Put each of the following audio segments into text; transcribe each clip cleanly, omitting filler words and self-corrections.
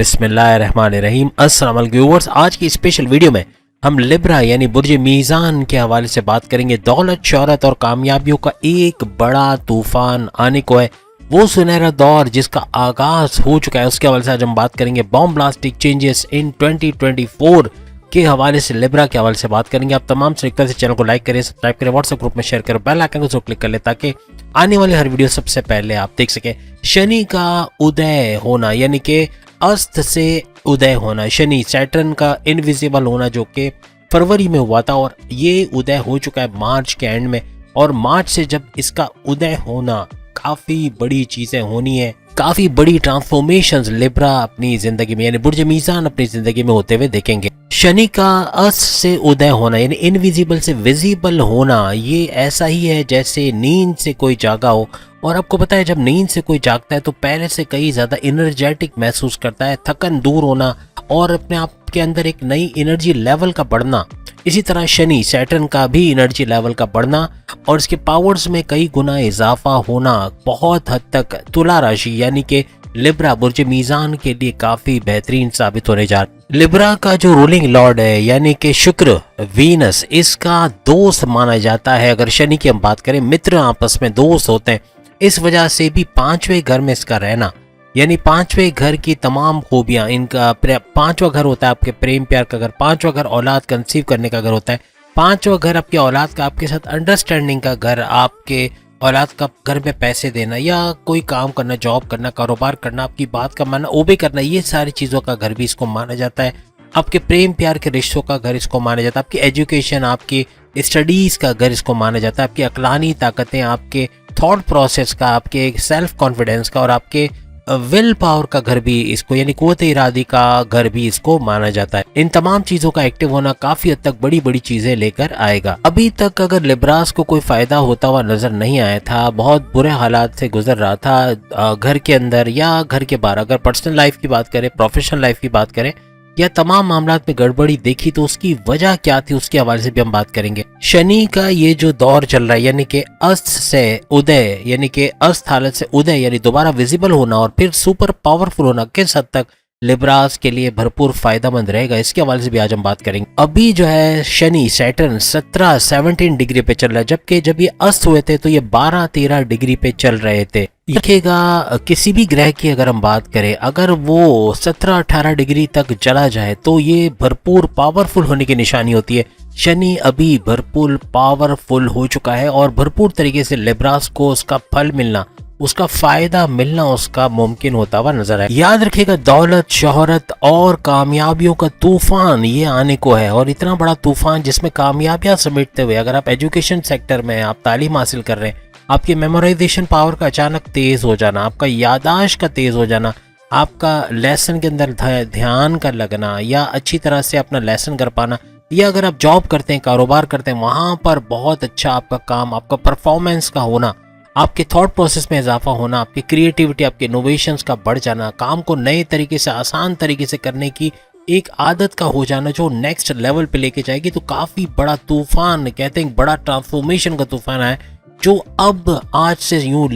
बिस्मिल्लाहिर्रहमानिर्रहीम। अस्सलाम वालेकुम व्यूअर्स, आज की स्पेशल वीडियो में हम लिब्रा यानी बुर्ज मीज़ान के हवाले से बात करेंगे। दौलत, शोहरत और कामयाबियों का एक बड़ा तूफान आने को है, वो सुनहरा दौर जिसका आगाज हो चुका है, उसके हवाले से आज हम बात करेंगे। बॉम्ब ब्लास्टिक चेंजेस इन 2024 के हवाले से लिब्रा के हवाले से बात करेंगे। आप तमाम से चैनल को लाइक करें, सब्सक्राइब करें, व्हाट्सएप ग्रुप में शेयर करें, बेल आइकन को क्लिक कर ले ताकि आने वाली हर वीडियो सबसे पहले आप देख सकें। शनि का उदय होना यानी कि अस्त से उदय होना, शनि सैटर्न का इनविजिबल होना जो कि फरवरी में हुआ था और ये उदय हो चुका है मार्च के एंड में। और मार्च से जब इसका उदय होना, काफी बड़ी चीजें होनी है, काफी बड़ी ट्रांसफॉर्मेशंस लिब्रा अपनी जिंदगी में यानी बुर्ज मीज़ान अपनी जिंदगी में होते हुए देखेंगे। शनि का अस्त से उदय होना यानी इनविजिबल से विजिबल होना, ये ऐसा ही है जैसे नींद से कोई जागा हो। और आपको पता है जब नींद से कोई जागता है तो पहले से कई ज्यादा एनर्जेटिक महसूस करता है, थकन दूर होना और अपने आप के अंदर एक नई एनर्जी लेवल का बढ़ना। इसी तरह शनि सैटर्न का भी एनर्जी लेवल का बढ़ना और इसके पावर्स में कई गुना इजाफा होना बहुत हद तक तुला राशि यानी कि लिब्रा बुर्ज मीज़ान के लिए काफी बेहतरीन साबित होने जा रहा है। लिब्रा का जो रूलिंग लॉर्ड है यानी कि शुक्र, वीनस, इसका दोस्त माना जाता है। अगर शनि की हम बात करें, मित्र आपस में दोस्त होते हैं, इस वजह से भी पांचवें घर में इसका रहना यानी पांचवें घर की तमाम खूबियां, इनका पांचवा घर होता है आपके प्रेम प्यार का घर, पांचवा घर औलाद कंसीव करने का घर होता है, पांचवा घर आपकी औलाद का आपके साथ अंडरस्टैंडिंग का घर, आपके औलाद का घर में पैसे देना या कोई काम करना, जॉब करना, कारोबार करना, आपकी बात का मानना, ओबे करना, ये सारी चीज़ों का घर भी इसको माना जाता है। आपके प्रेम प्यार के रिश्तों का घर इसको माना जाता है, आपकी एजुकेशन, आपकी स्टडीज़ का घर इसको माना जाता है, आपकी अक्लानी ताकतें, आपके थॉट प्रोसेस का, आपके सेल्फ कॉन्फिडेंस का और आपके विल पावर का घर भी इसको यानी कुव्वत इरादी का घर भी इसको माना जाता है। इन तमाम चीजों का एक्टिव होना काफी हद तक बड़ी बड़ी चीजें लेकर आएगा। अभी तक अगर लिब्रास को कोई फायदा होता हुआ नजर नहीं आया था, बहुत बुरे हालात से गुजर रहा था घर के अंदर या घर के बाहर, अगर पर्सनल लाइफ की बात करें, प्रोफेशनल लाइफ की बात करें या तमाम मामलात में गड़बड़ी देखी, तो उसकी वजह क्या थी उसके हवाले से भी हम बात करेंगे। शनि का ये जो दौर चल रहा है यानी कि अस्त से उदय यानी कि अस्त हालत से उदय यानी दोबारा विजिबल होना और फिर सुपर पावरफुल होना किस हद तक लिब्रास के लिए भरपूर फायदेमंद रहेगा, इसके हवाले से भी आज हम बात करेंगे। अभी जो है शनि सैटर्न 17 डिग्री पे चल रहा है, जबकि जब ये अस्त हुए थे तो ये 12-13 डिग्री पे चल रहे थे। देखेगा किसी भी ग्रह की अगर हम बात करें, अगर वो 17-18 डिग्री तक चला जाए तो ये भरपूर पावरफुल होने की निशानी होती है। शनि अभी भरपूर पावरफुल हो चुका है और भरपूर तरीके से लिब्रास को उसका फल मिलना, उसका फायदा मिलना उसका मुमकिन होता हुआ नजर आए। याद रखिएगा, दौलत, शोहरत और कामयाबियों का तूफान ये आने को है और इतना बड़ा तूफान जिसमें कामयाबियां समेटते हुए, अगर आप एजुकेशन सेक्टर में आप तालीम हासिल कर रहे हैं, आपकी मेमोराइजेशन पावर का अचानक तेज हो जाना, आपका यादाश्त का तेज हो जाना, आपका लेसन के अंदर ध्यान का लगना या अच्छी तरह से अपना लेसन कर पाना, या अगर आप जॉब करते हैं, कारोबार करते हैं, वहां पर बहुत अच्छा आपका काम, आपका परफॉर्मेंस का होना, आपके थॉट प्रोसेस में इजाफा होना, आपकी क्रिएटिविटी, आपके इनोवेशंस का बढ़ जाना, काम को नए तरीके से, आसान तरीके से करने की एक आदत का हो जाना जो नेक्स्ट लेवल पे लेके जाएगी। तो काफी बड़ा तूफान, कहते हैं बड़ा ट्रांसफॉर्मेशन का तूफान है जो अब आज से यूं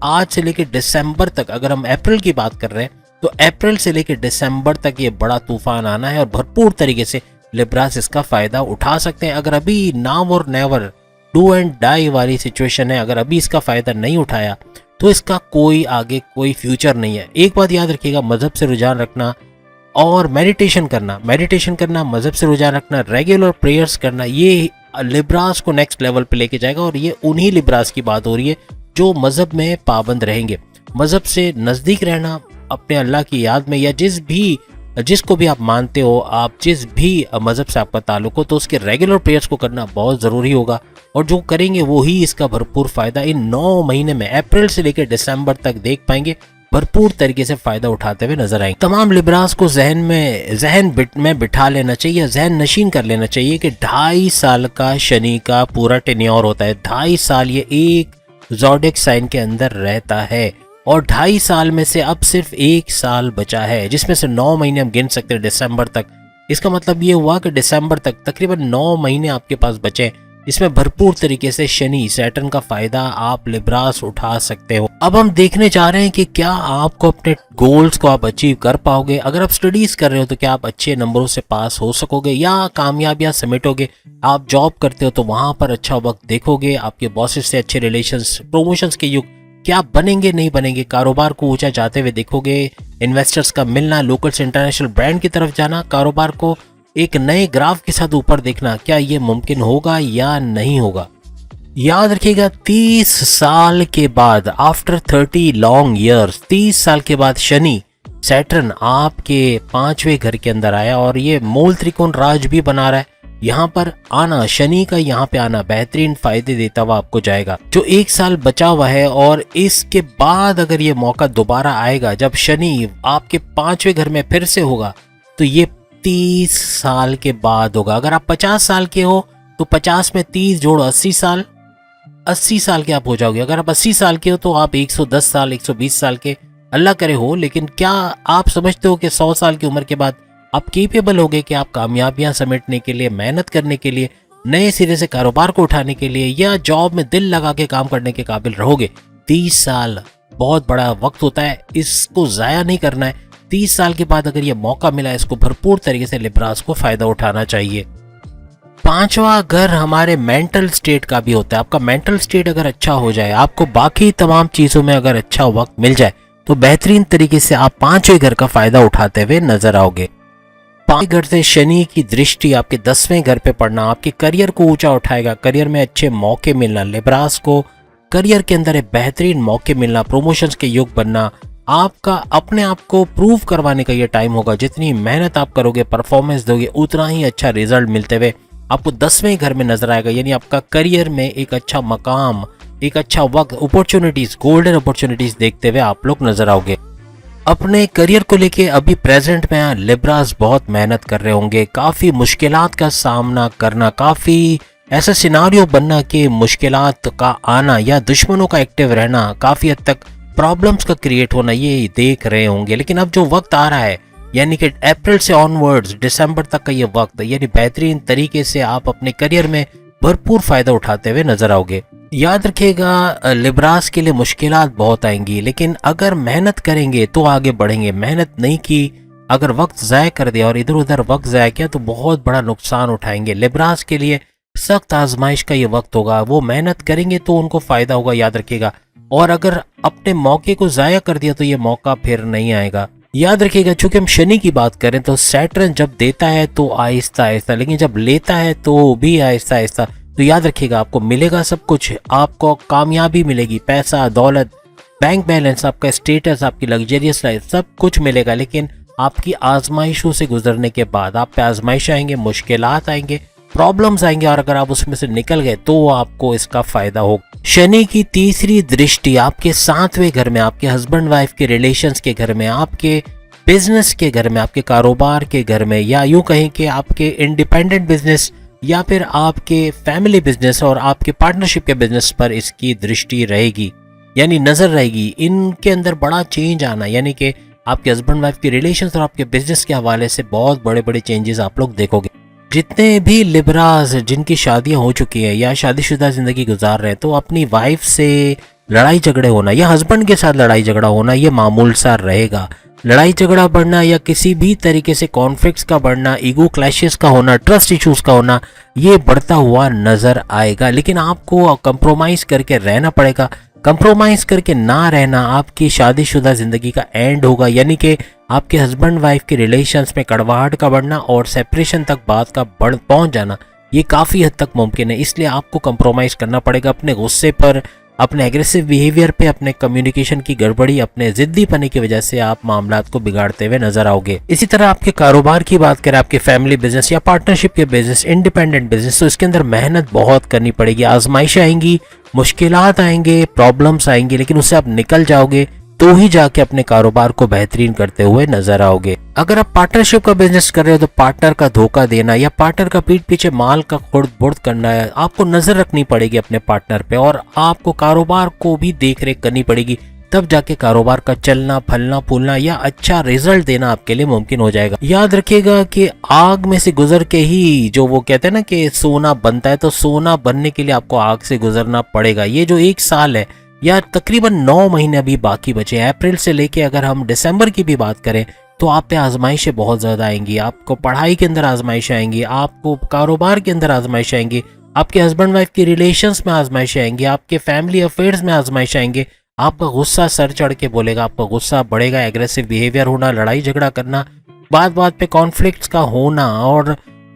आज से लेके दिसंबर तक, अगर हम अप्रैल की बात कर रहे हैं तो अप्रैल से लेके दिसंबर तक ये बड़ा तूफान आना है और भरपूर तरीके से लिब्रास इसका फायदा उठा सकते हैं। अगर अभी नाउ और नेवर, डू एंड डाई वाली सिचुएशन है, अगर अभी इसका फायदा नहीं उठाया तो इसका कोई आगे कोई फ्यूचर नहीं है। एक बात याद रखिएगा, मजहब से रुझान रखना और मेडिटेशन करना, मजहब से रुझान रखना, रेगुलर प्रेयर्स करना, ये लिब्रास को नेक्स्ट लेवल पे लेके जाएगा। और ये उन्हीं लिब्रास की बात हो रही है जो मजहब में पाबंद रहेंगे, मजहब से नजदीक रहना, अपने अल्लाह की याद में, या जिसको भी आप मानते हो, आप जिस भी मजहब से आपका ताल्लुक हो, तो उसके रेगुलर प्रेयर्स को करना बहुत जरूरी होगा। और जो करेंगे वो ही इसका भरपूर फायदा इन 9 महीने में अप्रैल से लेकर दिसंबर तक देख पाएंगे, भरपूर तरीके से फायदा उठाते हुए नजर आएंगे। तमाम लिब्रास को जहन में बिठा लेना चाहिए, जहन नशीन कर लेना चाहिए कि 2.5 साल का शनि का पूरा टेन्योर होता है। 2.5 साल ये एक ज़ोडिएक साइन के अंदर रहता है और 2.5 साल में से अब सिर्फ 1 साल बचा है, जिसमें से 9 महीने हम गिन सकते हैं दिसंबर तक। इसका मतलब ये हुआ कि दिसंबर तक तकरीबन 9 महीने आपके पास बचे। इसमें भरपूर तरीके से शनि सैटर्न का फायदा आप लिब्रास उठा सकते हो। अब हम देखने जा रहे हैं कि क्या आपको अपने गोल्स को आप अचीव कर पाओगे। अगर आप स्टडीज कर रहे हो तो क्या आप अच्छे नंबरों से पास हो सकोगे या कामयाबियां समेटोगे। आप जॉब करते हो तो वहां पर अच्छा वक्त देखोगे, आपके बॉसेस से अच्छे रिलेशंस, प्रमोशंस के युग, क्या बनेंगे नहीं बनेंगे, कारोबार को ऊंचा जाते हुए देखोगे, इन्वेस्टर्स का मिलना, लोकल से इंटरनेशनल ब्रांड की तरफ जाना, कारोबार को एक नए ग्राफ के साथ ऊपर देखना, क्या ये मुमकिन होगा या नहीं होगा। याद रखिएगा 30 साल के बाद, आफ्टर 30 लॉन्ग ईयर्स, 30 साल के बाद शनि सैटर्न आपके 5वें घर के अंदर आया और ये मूल त्रिकोण राज भी बना रहा है। यहाँ पर आना, शनि का यहाँ पे आना बेहतरीन फायदे देता हुआ आपको जाएगा। जो 1 साल बचा हुआ है और इसके बाद अगर ये मौका दोबारा आएगा जब शनि आपके 5वें घर में फिर से होगा तो ये 30 साल के बाद होगा। अगर आप 50 साल के हो तो 50 में 30 जोड़ो 80 साल, 80 साल के आप हो जाओगे। अगर आप 80 साल के हो तो आप 110 साल, 120 साल के अल्लाह करे हो। लेकिन क्या आप समझते हो कि 100 साल की उम्र के बाद आप केपेबल होगे कि आप कामयाबियां समेटने के लिए, मेहनत करने के लिए, नए सिरे से कारोबार को उठाने के लिए या जॉब में दिल लगा के काम करने के काबिल रहोगे। 30 साल बहुत बड़ा वक्त होता है, इसको जाया नहीं करना है। 30 साल के बाद अगर ये मौका मिला है इसको भरपूर तरीके से लिब्रास को फायदा उठाना चाहिए। 5वां घर हमारे मेंटल स्टेट का भी होता है। आपका मेंटल स्टेट अगर अच्छा हो जाए, आपको बाकी तमाम चीजों में अगर अच्छा वक्त मिल जाए तो बेहतरीन तरीके से आप 5वें घर का फायदा उठाते हुए नजर आओगे। 5 घर से शनि की दृष्टि आपके 10वें घर पे पड़ना आपके करियर को ऊंचा उठाएगा, करियर में अच्छे मौके मिलना, लिब्रास को करियर के अंदर एक बेहतरीन मौके मिलना, प्रमोशंस के युग बनना, आपका अपने आप को प्रूव करवाने का ये टाइम होगा। जितनी मेहनत आप करोगे, परफॉर्मेंस दोगे, उतना ही अच्छा रिजल्ट मिलते हुए आपको 10वें घर में नजर आएगा। यानी आपका करियर में एक अच्छा मकाम, एक अच्छा वक्त, अपॉर्चुनिटीज, गोल्डन अपॉर्चुनिटीज देखते हुए आप लोग नजर आओगे। अपने करियर को लेके अभी प्रेजेंट में लिब्रास बहुत मेहनत कर रहे होंगे, काफी मुश्किलात का सामना करना, काफी ऐसा सिनारियो बनना कि मुश्किलात का आना या दुश्मनों का एक्टिव रहना, काफी हद तक प्रॉब्लम्स का क्रिएट होना ये देख रहे होंगे। लेकिन अब जो वक्त आ रहा है यानी कि अप्रैल से ऑनवर्ड्स दिसंबर तक का ये वक्त, यानी बेहतरीन तरीके से आप अपने करियर में भरपूर फायदा उठाते हुए नजर आओगे। याद रखिएगा लिब्रास के लिए मुश्किलात बहुत आएंगी, लेकिन अगर मेहनत करेंगे तो आगे बढ़ेंगे। मेहनत नहीं की, अगर वक्त ज़ाया कर दिया और इधर उधर वक्त ज़ाया किया तो बहुत बड़ा नुकसान उठाएंगे। लिब्रास के लिए सख्त आजमाइश का ये वक्त होगा, वो मेहनत करेंगे तो उनको फायदा होगा, याद रखिएगा। और अगर अपने मौके को ज़ाया कर दिया तो ये मौका फिर नहीं आएगा। याद रखिएगा चूंकि हम शनि की बात करें तो सैटर्न जब देता है तो आहिस्ता आहिस्ता, लेकिन जब लेता है तो भी आहिस्ता आहिस्ता। तो याद रखिएगा आपको मिलेगा सब कुछ, आपको कामयाबी मिलेगी, पैसा, दौलत, बैंक बैलेंस, आपका स्टेटस, आपकी लग्जरियस लाइफ, सब कुछ मिलेगा। लेकिन आपकी आजमाइशों से गुजरने के बाद आप पे आजमाइश आएंगे, मुश्किलात आएंगे, प्रॉब्लम्स आएंगे और अगर आप उसमें से निकल गए तो आपको इसका फायदा होगा। शनि की तीसरी दृष्टि आपके 7वें घर में, आपके हस्बैंड वाइफ के रिलेशंस के घर में, आपके बिजनेस के घर में, आपके कारोबार के घर में, या यूं कहें कि आपके इंडिपेंडेंट बिजनेस या फिर आपके फैमिली बिजनेस और आपके पार्टनरशिप के बिजनेस पर इसकी दृष्टि रहेगी, यानी नजर रहेगी। इनके अंदर बड़ा चेंज आना, यानी कि आपके हस्बैंड वाइफ के रिलेशंस और आपके बिजनेस के हवाले से बहुत बड़े बड़े चेंजेस आप लोग देखोगे। जितने भी लिब्रास जिनकी शादियां हो चुकी है या शादीशुदा जिंदगी गुजार रहे हैं तो अपनी वाइफ से लड़ाई झगड़े होना या हस्बैंड के साथ लड़ाई झगड़ा होना ये मामूल सा रहेगा। लड़ाई झगड़ा बढ़ना या किसी भी तरीके से कॉन्फ्लिक्ट्स का बढ़ना, ईगो क्लैशेस का होना, ट्रस्ट इश्यूज का होना, ये बढ़ता हुआ नजर आएगा। लेकिन आपको कंप्रोमाइज करके रहना पड़ेगा। कंप्रोमाइज करके ना रहना आपकी शादीशुदा जिंदगी का एंड होगा, यानी कि आपके हस्बैंड वाइफ के रिलेशंस में कड़वाहट का बढ़ना और सेपरेशन तक बात का पहुंच जाना ये काफी हद तक मुमकिन है। इसलिए आपको कंप्रोमाइज करना पड़ेगा अपने गुस्से पर, अपने एग्रेसिव बिहेवियर पे, अपने कम्युनिकेशन की गड़बड़ी, अपने जिद्दी पने की वजह से आप मामलात को बिगाड़ते हुए नजर आओगे। इसी तरह आपके कारोबार की बात करें, आपके फैमिली बिजनेस या पार्टनरशिप के बिजनेस, इंडिपेंडेंट बिजनेस, तो इसके अंदर मेहनत बहुत करनी पड़ेगी। आजमाइश आएंगी, मुश्किलात आएंगे, प्रॉब्लम्स आएंगी, लेकिन उससे आप निकल जाओगे तो ही जाके अपने कारोबार को बेहतरीन करते हुए नजर आओगे। अगर आप पार्टनरशिप का बिजनेस कर रहे हो तो पार्टनर का धोखा देना या पार्टनर का पीठ पीछे माल का खुर्द बुर्द करना है, आपको नजर रखनी पड़ेगी अपने पार्टनर पे और आपको कारोबार को भी देख रेख करनी पड़ेगी तब जाके कारोबार का चलना फलना फूलना या अच्छा रिजल्ट देना आपके लिए मुमकिन हो जाएगा। याद रखिएगा कि आग में से गुजर के ही जो वो कहते हैं ना कि सोना बनता है, तो सोना बनने के लिए आपको आग से गुजरना पड़ेगा। ये जो 1 साल है या तकरीबन 9 महीने अभी बाकी बचे हैं, अप्रैल से लेके अगर हम दिसंबर की भी बात करें तो आप पे आजमाइशें बहुत ज़्यादा आएंगी। आपको पढ़ाई के अंदर आजमाइशें आएंगी, आपको कारोबार के अंदर आजमाइशें आएंगी, आपके हस्बैंड वाइफ की रिलेशंस में आजमाइशें आएंगी, आपके फैमिली अफेयर्स में आजमाइशें आएंगी। आपका गुस्सा सर चढ़ के बोलेगा, आपका गुस्सा बढ़ेगा, एग्रेसिव बिहेवियर होना, लड़ाई झगड़ा करना, बात बात पे कॉन्फ्लिक्ट्स का होना और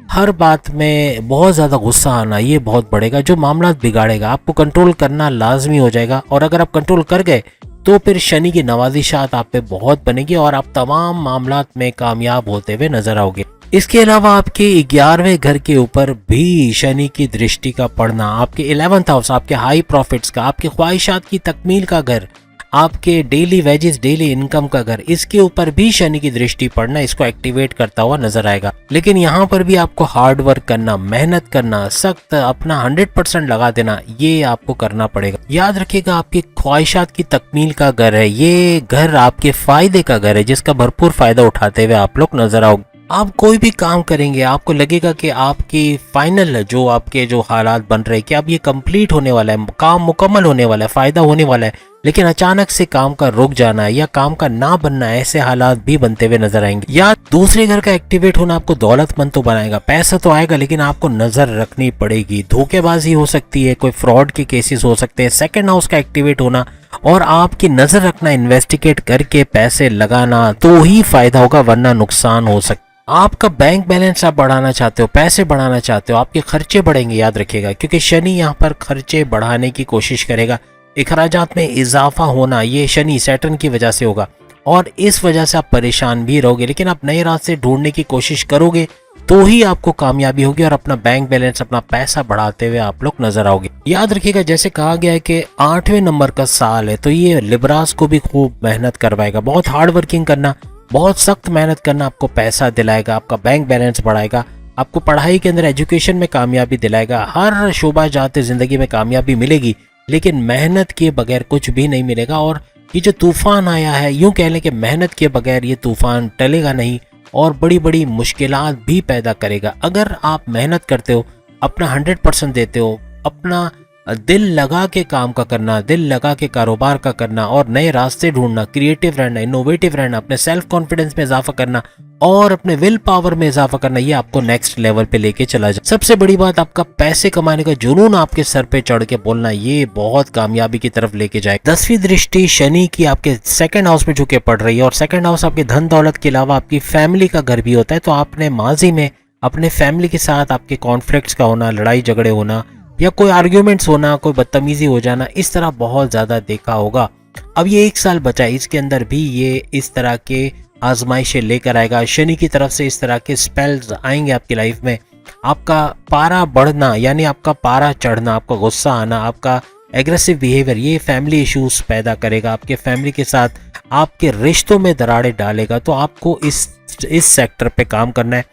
हर बात में बहुत ज़्यादा गुस्सा आना, ये बहुत बढ़ेगा, जो मामला बिगाड़ेगा। आपको कंट्रोल करना लाजमी हो जाएगा और अगर आप कंट्रोल कर गए तो फिर शनि की नवाजिशात आप पे बहुत बनेगी और आप तमाम मामलात में कामयाब होते हुए नजर आओगे। इसके अलावा आपके 11वें घर के ऊपर भी शनि की दृष्टि का पड़ना, आपके 11th हाउस, आपके हाई प्रॉफिट्स का, आपके ख्वाहिशात की तकमील का घर, आपके डेली वेजेस डेली इनकम का घर, इसके ऊपर भी शनि की दृष्टि पड़ना इसको एक्टिवेट करता हुआ नजर आएगा। लेकिन यहाँ पर भी आपको हार्ड वर्क करना, मेहनत करना, सख्त अपना 100% लगा देना, ये आपको करना पड़ेगा। याद रखिएगा आपकी ख्वाहिशात की तकमील का घर है, ये घर आपके फायदे का घर है जिसका भरपूर फायदा उठाते हुए आप लोग नजर आओगे। आप कोई भी काम करेंगे आपको लगेगा कि आपकी फाइनल जो आपके जो हालात बन रहे हैं कि अब ये कंप्लीट होने वाला है, काम मुकम्मल होने वाला है, फायदा होने वाला है, लेकिन अचानक से काम का रुक जाना है या काम का ना बनना है, ऐसे हालात भी बनते हुए नजर आएंगे। या दूसरे घर का एक्टिवेट होना आपको दौलतमंद तो बनाएगा, पैसा तो आएगा, लेकिन आपको नजर रखनी पड़ेगी। धोखेबाजी हो सकती है, कोई फ्रॉड के केसेस हो सकते हैं। सेकंड हाउस का एक्टिवेट होना और आपकी नजर रखना, इन्वेस्टिगेट करके पैसे लगाना तो ही फायदा होगा, वरना नुकसान हो सकता है। आपका बैंक बैलेंस आप बढ़ाना चाहते हो, पैसे बढ़ाना चाहते हो, आपके खर्चे बढ़ेंगे, याद रखिएगा, क्योंकि शनि यहाँ पर खर्चे बढ़ाने की कोशिश करेगा। अखराजात में इजाफा होना ये शनि सैटर्न की वजह से होगा और इस वजह से आप परेशान भी रहोगे, लेकिन आप नए रास्ते ढूंढने की कोशिश करोगे तो ही आपको कामयाबी होगी और अपना बैंक बैलेंस, अपना पैसा बढ़ाते हुए आप लोग नजर आओगे। याद रखिएगा जैसे कहा गया है कि 8वें नंबर का साल है, तो ये लिब्रास को भी खूब मेहनत करवाएगा। बहुत हार्ड वर्किंग करना, बहुत सख्त मेहनत करना आपको पैसा दिलाएगा, आपका बैंक बैलेंस बढ़ाएगा, आपको पढ़ाई के अंदर एजुकेशन में कामयाबी दिलाएगा। हर शोबा जाते जिंदगी में कामयाबी मिलेगी, लेकिन मेहनत के बगैर कुछ भी नहीं मिलेगा। और ये जो तूफान आया है, यूं कह लें कि मेहनत के बगैर ये तूफान टलेगा नहीं और बड़ी बड़ी मुश्किलात भी पैदा करेगा। अगर आप मेहनत करते हो, अपना 100% देते हो, अपना दिल लगा के काम का करना, दिल लगा के कारोबार का करना और नए रास्ते ढूंढना, क्रिएटिव रहना, इनोवेटिव रहना, अपने सेल्फ कॉन्फिडेंस में इजाफा करना और अपने विल पावर में इजाफा करना, ये आपको नेक्स्ट लेवल पे लेके चला जाए। सबसे बड़ी बात, आपका पैसे कमाने का जुनून आपके सर पे चढ़ के बोलना, ये बहुत कामयाबी की तरफ लेके जाए। 10वीं दृष्टि शनि की आपके सेकंड हाउस में झुके पड़ रही है और सेकंड हाउस आपके धन दौलत के अलावा आपकी फैमिली का घर भी होता है। तो आपने माजी में अपने फैमिली के साथ आपके कॉन्फ्लिक्ट्स का होना, लड़ाई झगड़े होना या कोई आर्ग्यूमेंट्स होना, कोई बदतमीजी हो जाना, इस तरह बहुत ज्यादा देखा होगा। अब ये 1 साल बचा है, इसके अंदर भी ये इस तरह के आजमाइशें लेकर आएगा। शनि की तरफ से इस तरह के स्पेल्स आएंगे आपकी लाइफ में। आपका पारा बढ़ना यानी आपका पारा चढ़ना, आपका गुस्सा आना, आपका एग्रेसिव बिहेवियर, ये फैमिली इश्यूज पैदा करेगा, आपके फैमिली के साथ आपके रिश्तों में दरारें डालेगा। तो आपको इस सेक्टर पे काम करना है,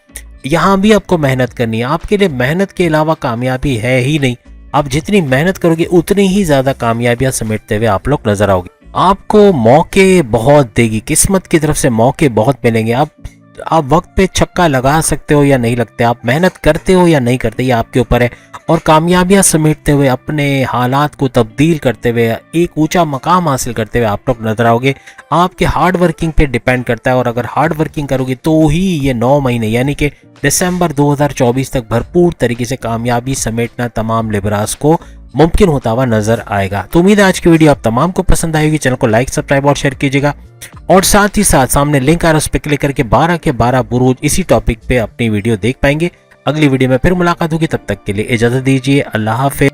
यहाँ भी आपको मेहनत करनी है। आपके लिए मेहनत के अलावा कामयाबी है ही नहीं। आप जितनी मेहनत करोगे उतनी ही ज्यादा कामयाबियां समेटते हुए आप लोग नजर आओगे। आपको मौके बहुत देगी, किस्मत की तरफ से मौके बहुत मिलेंगे। आप वक्त पे छक्का लगा सकते हो या नहीं लगते, आप मेहनत करते हो या नहीं करते, ये आपके ऊपर है। और कामयाबियां समेटते हुए, अपने हालात को तब्दील करते हुए, एक ऊंचा मकाम हासिल करते हुए आप लोग नजर आओगे। आपके हार्ड वर्किंग पे डिपेंड करता है और अगर हार्ड वर्किंग करोगे तो ही ये 9 महीने यानी कि दिसंबर 2024 तक भरपूर तरीके से कामयाबी समेटना तमाम लिब्रास को मुमकिन होता हुआ नजर आएगा। तो उम्मीद है आज की वीडियो आप तमाम को पसंद आएगी। चैनल को लाइक, सब्सक्राइब और शेयर कीजिएगा और साथ ही साथ सामने लिंक आ रहा है, उस पर क्लिक करके 12 के 12 बुरूज इसी टॉपिक पे अपनी वीडियो देख पाएंगे। अगली वीडियो में फिर मुलाकात होगी, तब तक के लिए इजाजत दीजिए। अल्लाह हाफिज।